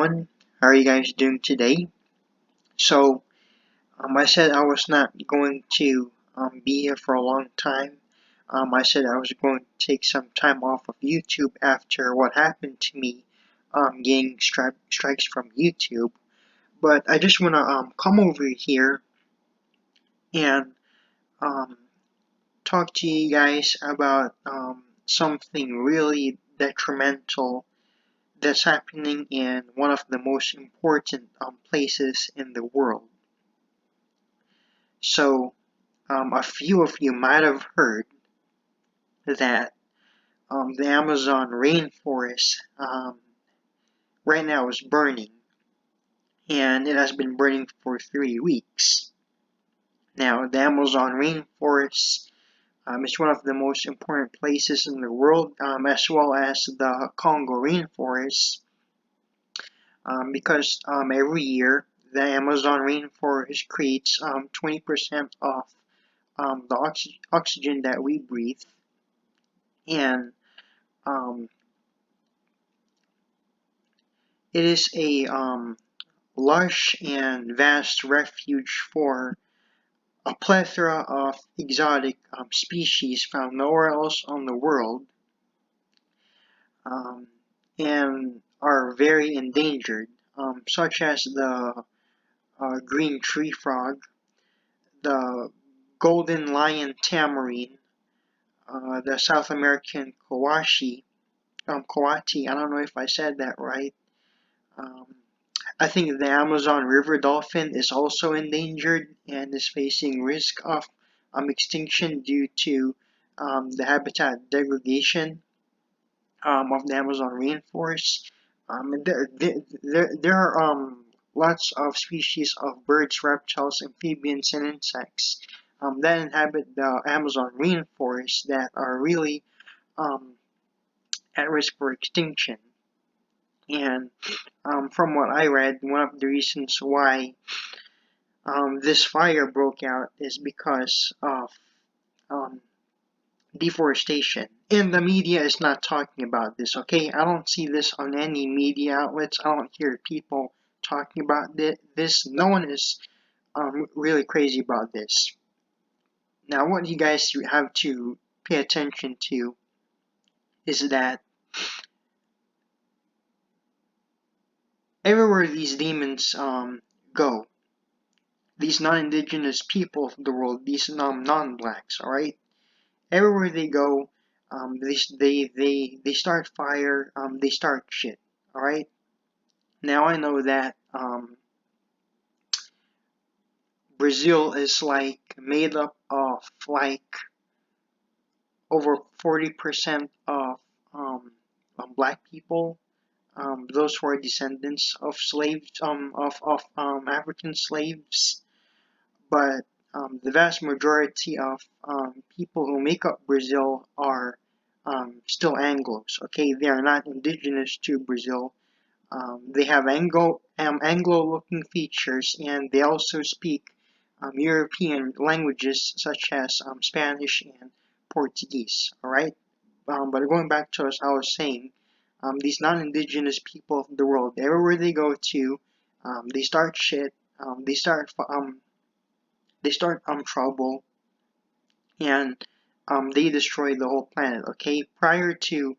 everyone. How are you guys doing today? So, I said I was not going to be here for a long time. I said I was going to take some time off of YouTube after what happened to me getting strikes from YouTube. But I just want to come over here and um, talk to you guys about something really detrimental that's happening in one of the most important places in the world. So, a few of you might have heard that the Amazon rainforest right now is burning, and it has been burning for 3 weeks. Now, the Amazon rainforest is one of the most important places in the world, as well as the Congo rainforest, because every year the Amazon rainforest creates 20% of the oxygen that we breathe, and um, it is a lush and vast refuge for a plethora of exotic species found nowhere else on the world, um, and are very endangered, such as the green tree frog, the golden lion tamarin, the South American coati. I don't know if I said that right. Um, I think the Amazon river dolphin is also endangered and is facing risk of extinction due to the habitat degradation of the Amazon rainforest. There are lots of species of birds, reptiles, amphibians, and insects that inhabit the Amazon rainforest that are really um, at risk for extinction. And from what I read, one of the reasons why this fire broke out is because of um, deforestation. And the media is not talking about this, okay? I don't see this on any media outlets. I don't hear people talking about this. No one is really crazy about this. Now, what you guys have to pay attention to is that everywhere these demons go, these non-indigenous people of the world, these non-blacks, all right? Everywhere they go, they start fire, they start shit, all right? Now I know that Brazil is like made up of like over 40% of black people, those who are descendants of slaves, of African slaves. But the vast majority of people who make up Brazil are still Anglos. Okay, they are not indigenous to Brazil. They have Anglo-looking features, and they also speak European languages such as Spanish and Portuguese. All right, but going back to as I was saying, these non-indigenous people of the world, everywhere they go to, they start shit. They start trouble, and they destroy the whole planet. Okay, prior to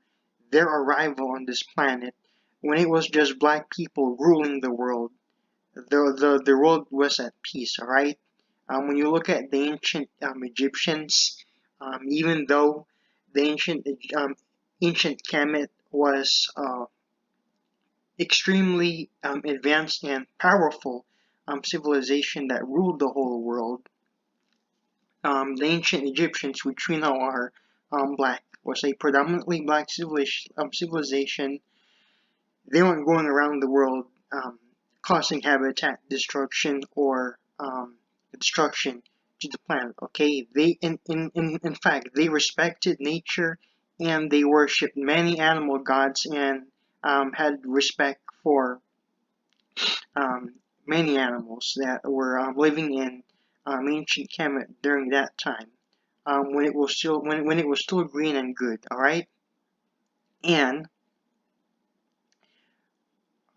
their arrival on this planet, when it was just black people ruling the world, the world was at peace. All right. When you look at the ancient Egyptians, even though the ancient Kemet was extremely advanced and powerful civilization that ruled the whole world, the ancient Egyptians, which we know are black, was a predominantly black civilization. They weren't going around the world causing habitat destruction or destruction to the planet. Okay, they in fact they respected nature, and they worshipped many animal gods, and had respect for um, many animals that were living in ancient Kemet during that time, when it was still green and good. All right, and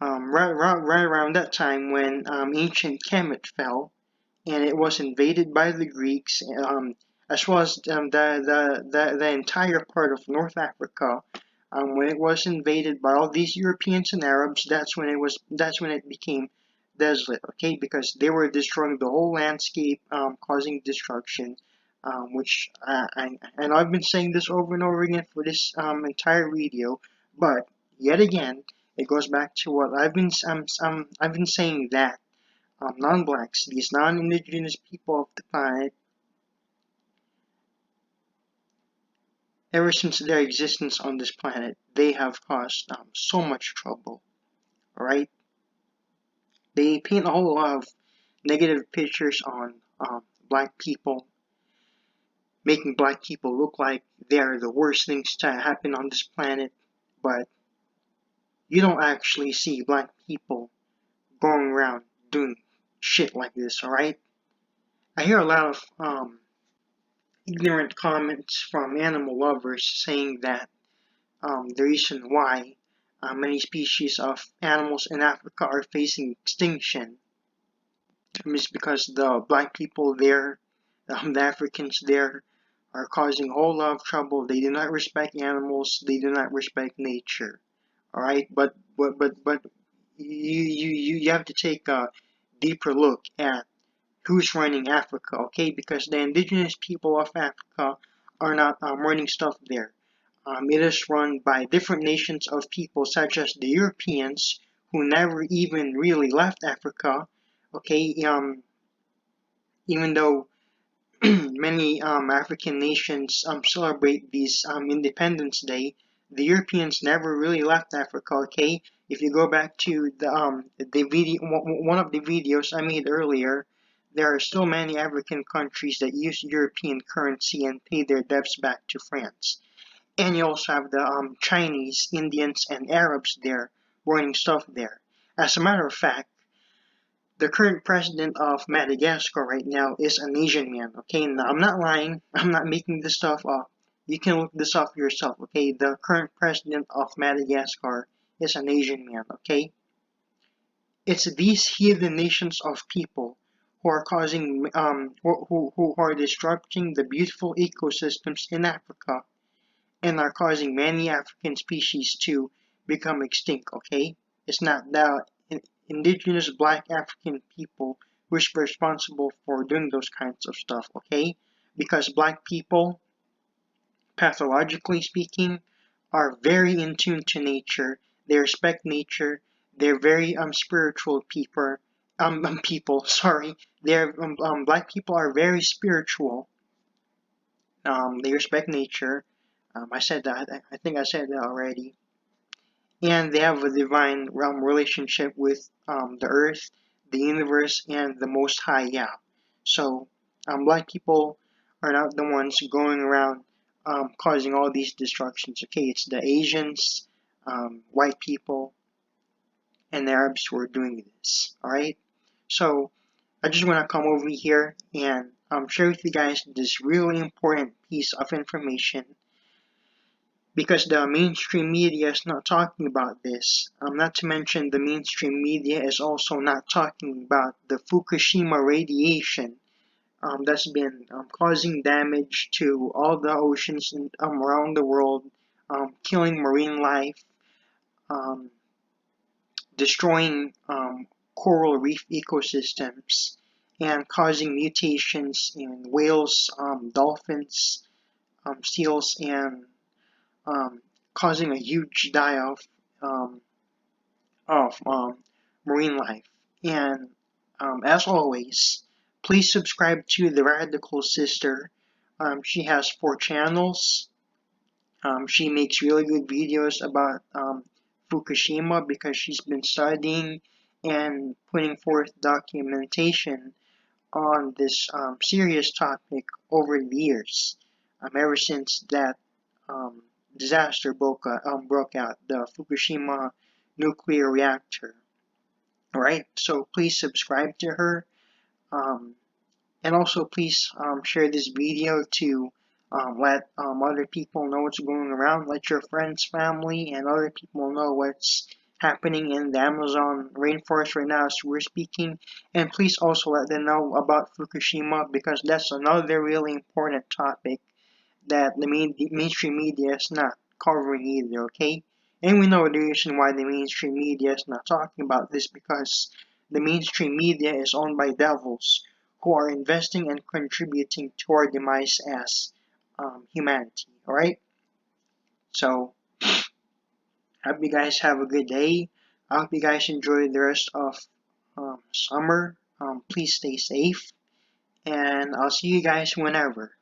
right around that time when ancient Kemet fell, and it was invaded by the Greeks, as well as the entire part of North Africa. When it was invaded by all these Europeans and Arabs, that's when it became desolate. Okay, because they were destroying the whole landscape, causing destruction. Which I know I've been saying this over and over again for this entire video, but yet again, it goes back to what I've been saying that non-blacks, these non-indigenous people of the planet, ever since their existence on this planet, they have caused so much trouble, right? They paint a whole lot of negative pictures on black people, making black people look like they are the worst things to happen on this planet, but you don't actually see black people going around doing shit like this, alright? I hear a lot of ignorant comments from animal lovers saying that the reason why many species of animals in Africa are facing extinction is because the black people there, the Africans there, are causing a whole lot of trouble. They do not respect animals. They do not respect nature. All right, but you have to take a deeper look at who's running Africa, okay? Because the indigenous people of Africa are not running stuff there. It is run by different nations of people, such as the Europeans, who never even really left Africa, okay? Even though many African nations celebrate these Independence Day, the Europeans never really left Africa, okay? If you go back to the video, one of the videos I made earlier, there are still many African countries that use European currency and pay their debts back to France. And you also have the Chinese, Indians, and Arabs there running stuff there. As a matter of fact, the current president of Madagascar right now is an Asian man. Okay, now I'm not lying. I'm not making this stuff up. You can look this up yourself. Okay, the current president of Madagascar is an Asian man. Okay, it's these heathen nations of people who are causing who are disrupting the beautiful ecosystems in Africa and are causing many African species to become extinct, okay? It's not the indigenous black African people who's responsible for doing those kinds of stuff, okay? Because black people, pathologically speaking, are very in tune to nature. They respect nature. They're very spiritual people, sorry. They're black people are very spiritual. They respect nature. I said that. I think I said that already. And they have a divine relationship with the earth, the universe, and the Most High Yah. So, black people are not the ones going around causing all these destructions. Okay, it's the Asians, white people, and the Arabs who are doing this. All right. So, I just want to come over here and share with you guys this really important piece of information because the mainstream media is not talking about this. Not to mention the mainstream media is also not talking about the Fukushima radiation that's been causing damage to all the oceans around the world, killing marine life, um, destroying coral reef ecosystems, and causing mutations in whales, dolphins, seals, and um, causing a huge die-off um, of marine life. And as always, please subscribe to the Radical Sister. She has 4 channels. She makes really good videos about Fukushima because she's been studying and putting forth documentation on this serious topic over the years, ever since that um, disaster broke out, the Fukushima nuclear reactor. Alright, so please subscribe to her, um, and also please share this video to let other people know what's going around. Let your friends, family, and other people know what's happening in the Amazon rainforest right now as we're speaking. And please also let them know about Fukushima because that's another really important topic that the mainstream media is not covering either, okay? And we know the reason why the mainstream media is not talking about this because the mainstream media is owned by devils who are investing and contributing to our demise as humanity, alright? So, hope you guys have a good day. I hope you guys enjoy the rest of summer. Please stay safe, and I'll see you guys whenever.